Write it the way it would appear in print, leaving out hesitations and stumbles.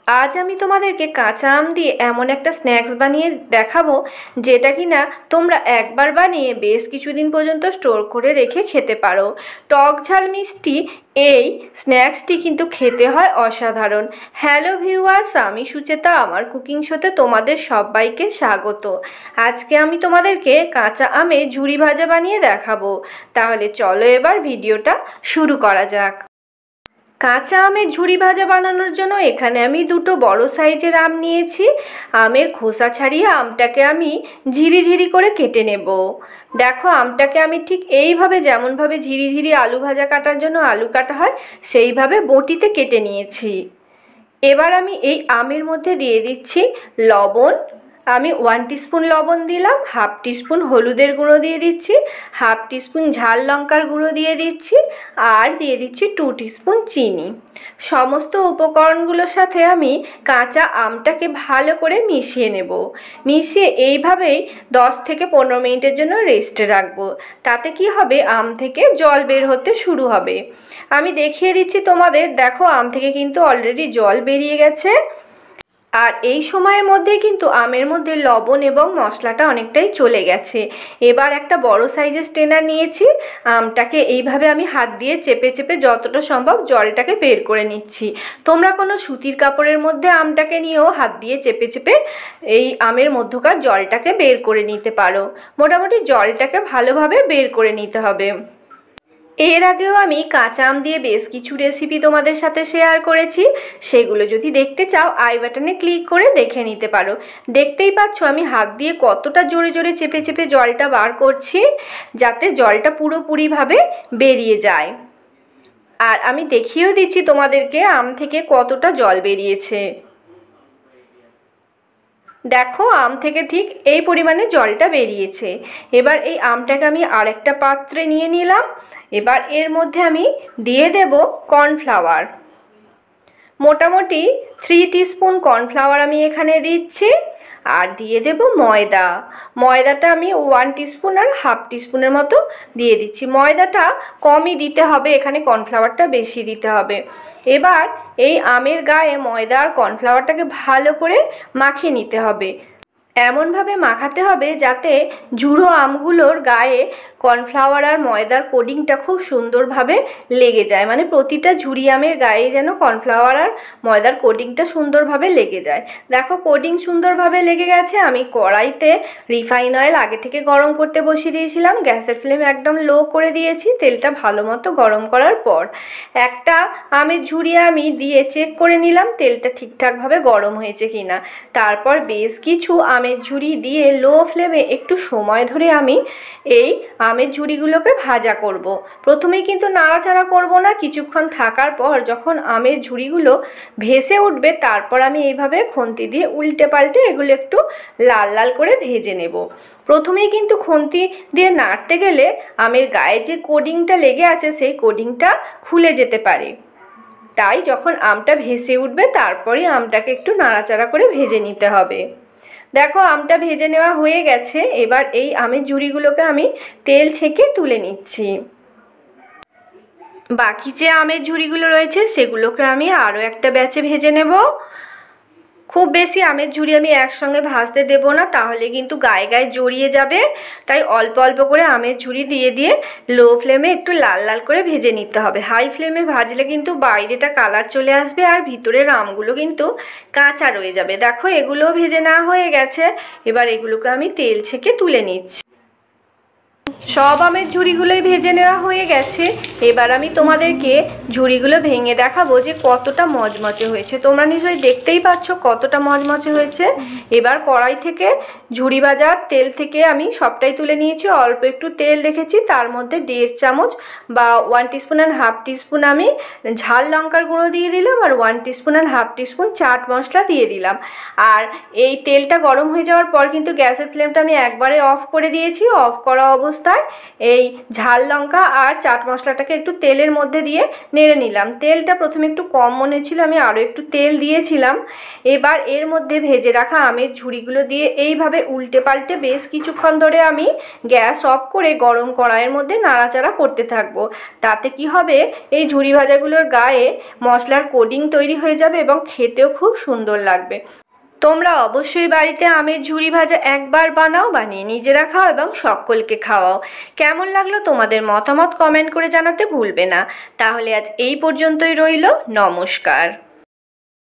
আজ আমি তোমাদেরকে কাঁচা আম দিয়ে এমন একটা স্ন্যাক্স বানিয়ে দেখাবো যেটা কিনা তোমরা একবার বানিয়ে বেশ কিছুদিন পর্যন্ত স্টোর করে রেখে খেতে পারো। টক ঝাল মিষ্টি এই স্ন্যাক্সটি কিন্তু খেতে হয় অসাধারণ। হ্যালো ভিউয়ার্স, আমি সুচেতা, আমার কুকিং শোতে তোমাদের সবাইকে স্বাগত। আজকে আমি তোমাদেরকে কাঁচা আমে ঝুরি ভাজা বানিয়ে দেখাবো। তাহলে চলো এবার ভিডিওটা শুরু করা যাক। কাঁচা আমের ঝুরি ভাজা বানানোর জন্য এখানে আমি দুটো বড় সাইজের আম নিয়েছি। আমের খোসা ছাড়িয়ে আমটাকে আমি ঝিরিঝিরি করে কেটে নেব। দেখো, আমটাকে আমি ঠিক এইভাবে, যেমনভাবে ঝিরিঝিরি আলু ভাজা কাটার জন্য আলু কাটা হয় সেইভাবে বটিতে কেটে নিয়েছি। এবার আমি এই আমের মধ্যে দিয়ে দিচ্ছি লবণ। আমি 1 টিস্পুন লবণ দিলাম, হাফ টিস্পুন হলুদের গুঁড়ো দিয়ে দিচ্ছি, হাফ টিস্পুন ঝাল লঙ্কার গুঁড়ো দিয়ে দিচ্ছি, আর দিয়ে দিচ্ছি 2 টিস্পুন চিনি। সমস্ত উপকরণগুলোর সাথে আমি কাঁচা আমটাকে ভালো করে মিশিয়ে নেব। মিশিয়ে এইভাবেই 10 থেকে 15 মিনিটের জন্য রেস্টে রাখবো। তাতে কি হবে, আম থেকে জল বের হতে শুরু হবে। আমি দেখিয়ে দিচ্ছি তোমাদের। দেখো, আম থেকে কিন্তু অলরেডি জল বেরিয়ে গেছে। আর এই সময়ের মধ্যে কিন্তু আমের মধ্যে লবণ এবং মশলাটা অনেকটাই চলে গেছে। এবার একটা বড় সাইজের স্ট্রেনার নিয়েছি। আমটাকে এইভাবে আমি হাত দিয়ে চেপে চেপে যতটা সম্ভব জলটাকে বের করে নিচ্ছি। তোমরা কোনো সুতির কাপড়ের মধ্যে আমটাকে নিয়েও হাত দিয়ে চেপে চেপে এই আমের মধ্যকার জলটাকে বের করে নিতে পারো। মোটামুটি জলটাকে ভালোভাবে বের করে নিতে হবে। এর আগেও আমি কাঁচা আম দিয়ে বেশ কিছু রেসিপি তোমাদের সাথে শেয়ার করেছি। সেগুলো যদি দেখতে চাও আই বাটনে ক্লিক করে দেখে নিতে পারো। দেখতেই পাচ্ছ আমি হাত দিয়ে কতটা জোরে জোরে চেপে চেপে জলটা বার করছি, যাতে জলটা পুরোপুরিভাবে বেরিয়ে যায়। আর আমি দেখিয়েও দিচ্ছি তোমাদেরকে আম থেকে কতটা জল বেরিয়েছে। দেখো, আম থেকে ঠিক এই পরিমাণে জলটা বেরিয়েছে। এবার এই আমটাকে আমি আরেকটা পাত্রে নিয়ে নিলাম। এবার এর মধ্যে আমি দিয়ে দেব কর্নফ্লাওয়ার। মোটামুটি 3 টিস্পুন কর্নফ্লাওয়ার আমি এখানে দিচ্ছি। আর দিয়ে দেব ময়দা। ময়দাটা আমি 1 টিস্পুন আর হাফ টিস্পুনের মতো দিয়ে দিচ্ছি। ময়দাটা কমই দিতে হবে, এখানে কর্নফ্লাওয়ারটা বেশি দিতে হবে। এবার এই আমের গায়ে ময়দা আর কর্নফ্লাওয়ারটাকে ভালো করে মাখিয়ে নিতে হবে। এমনভাবে মাখাতে হবে যাতে ঝুড়ো আমগুলোর গায়ে কর্নফ্লাওয়ার আর ময়দার কোডিংটা খুব সুন্দরভাবে লেগে যায়। মানে প্রতিটা ঝুড়ি আমের গায়ে যেন কর্নফ্লাওয়ার আর ময়দার কোডিংটা সুন্দরভাবে লেগে যায়। দেখো, কোডিং সুন্দরভাবে লেগে গেছে। আমি কড়াইতে রিফাইন অয়েল আগে থেকে গরম করতে বসিয়ে দিয়েছিলাম। গ্যাসের ফ্লেম একদম লো করে দিয়েছি। তেলটা ভালো মতো গরম করার পর একটা আমের ঝুড়ি আমি দিয়ে চেক করে নিলাম তেলটা ঠিকঠাকভাবে গরম হয়েছে কিনা। তারপর বেশ কিছু আমের ঝুড়ি দিয়ে লো ফ্লেমে একটু সময় ধরে আমি এই আমের ঝুড়িগুলোকে ভাজা করব। প্রথমেই কিন্তু নাড়াচাড়া করব না। কিছুক্ষণ থাকার পর যখন আমের ঝুড়িগুলো ভেসে উঠবে, তারপর আমি এইভাবে খুন্তি দিয়ে উল্টে পাল্টে এগুলো একটু লাল লাল করে ভেজে নেব। প্রথমেই কিন্তু খুন্তি দিয়ে নাড়তে গেলে আমের গায়ে যে কোডিংটা লেগে আছে সেই কোডিংটা খুলে যেতে পারে। তাই যখন আমটা ভেসে উঠবে তারপরে আমটাকে একটু নাড়াচাড়া করে ভেজে নিতে হবে। দেখো, আমটা ভেজে নেওয়া হয়ে গেছে। এবার এই আমের ঝুড়িগুলোকে আমি তেল ছেঁকে তুলে নিচ্ছি। বাকি যে আমের ঝুড়িগুলো রয়েছে সেগুলোকে আমি আরও একটা ব্যাচে ভেজে নেব। খুব বেশি আমের ঝুড়ি আমি একসঙ্গে ভাজতে দেব না, তাহলে কিন্তু গায়ে গায়ে জড়িয়ে যাবে। তাই অল্প অল্প করে আমের ঝুড়ি দিয়ে দিয়ে লো ফ্লেমে একটু লাল লাল করে ভেজে নিতে হবে। হাই ফ্লেমে ভাজলে কিন্তু বাইরেটা কালার চলে আসবে আর ভিতরের আমগুলো কিন্তু কাঁচা রয়ে যাবে। দেখো, এগুলোও ভেজে নেওয়া হয়ে গেছে। এবার এগুলোকে আমি তেল ছেঁকে তুলে নিচ্ছি। সব আমের ঝুড়িগুলোই ভেজে নেওয়া হয়ে গেছে। এবার আমি তোমাদেরকে ঝুড়িগুলো ভেঙে দেখাবো যে কতটা মচমচে হয়েছে। তোমরা নিশ্চয়ই দেখতেই পাচ্ছ কতটা মচমচে হয়েছে। এবার কড়াই থেকে ঝুড়ি ভাজার তেল থেকে আমি সবটাই তুলে নিয়েছি। অল্প একটু তেল রেখেছি, তার মধ্যে 1.5 চামচ বা 1 টিস্পুন আর হাফ টিস্পুন আমি ঝাল লঙ্কার গুঁড়ো দিয়ে দিলাম, আর 1 টিস্পুন আর হাফ টিস্পুন চাট মশলা দিয়ে দিলাম। আর এই তেলটা গরম হয়ে যাওয়ার পর কিন্তু গ্যাসের ফ্লেমটা আমি একবারে অফ করে দিয়েছি। অফ করা অবস্থায় অবস্থায় এই ঝাল লঙ্কা আর চাট মশলাটাকে একটু তেলের মধ্যে দিয়ে নেড়ে নিলাম। তেলটা প্রথমে একটু কম মনে ছিল, আমি আরও একটু তেল দিয়েছিলাম। এবার এর মধ্যে ভেজে রাখা আমের ঝুড়িগুলো দিয়ে এইভাবে উল্টে পাল্টে বেশ কিছুক্ষণ ধরে আমি গ্যাস অফ করে গরম কড়াইয়ের মধ্যে নাড়াচাড়া করতে থাকবো। তাতে কি হবে, এই ঝুড়ি ভাজাগুলোর গায়ে মশলার কোটিং তৈরি হয়ে যাবে এবং খেতেও খুব সুন্দর লাগবে। তোমরা অবশ্যই বাড়িতে আমের ঝুড়ি ভাজা একবার বানাও, বানিয়ে নিজেরা খাও এবং সকলকে খাওয়াও। কেমন লাগলো তোমাদের মতামত কমেন্ট করে জানাতে ভুলবে না। তাহলে আজ এই পর্যন্তই রইল। নমস্কার।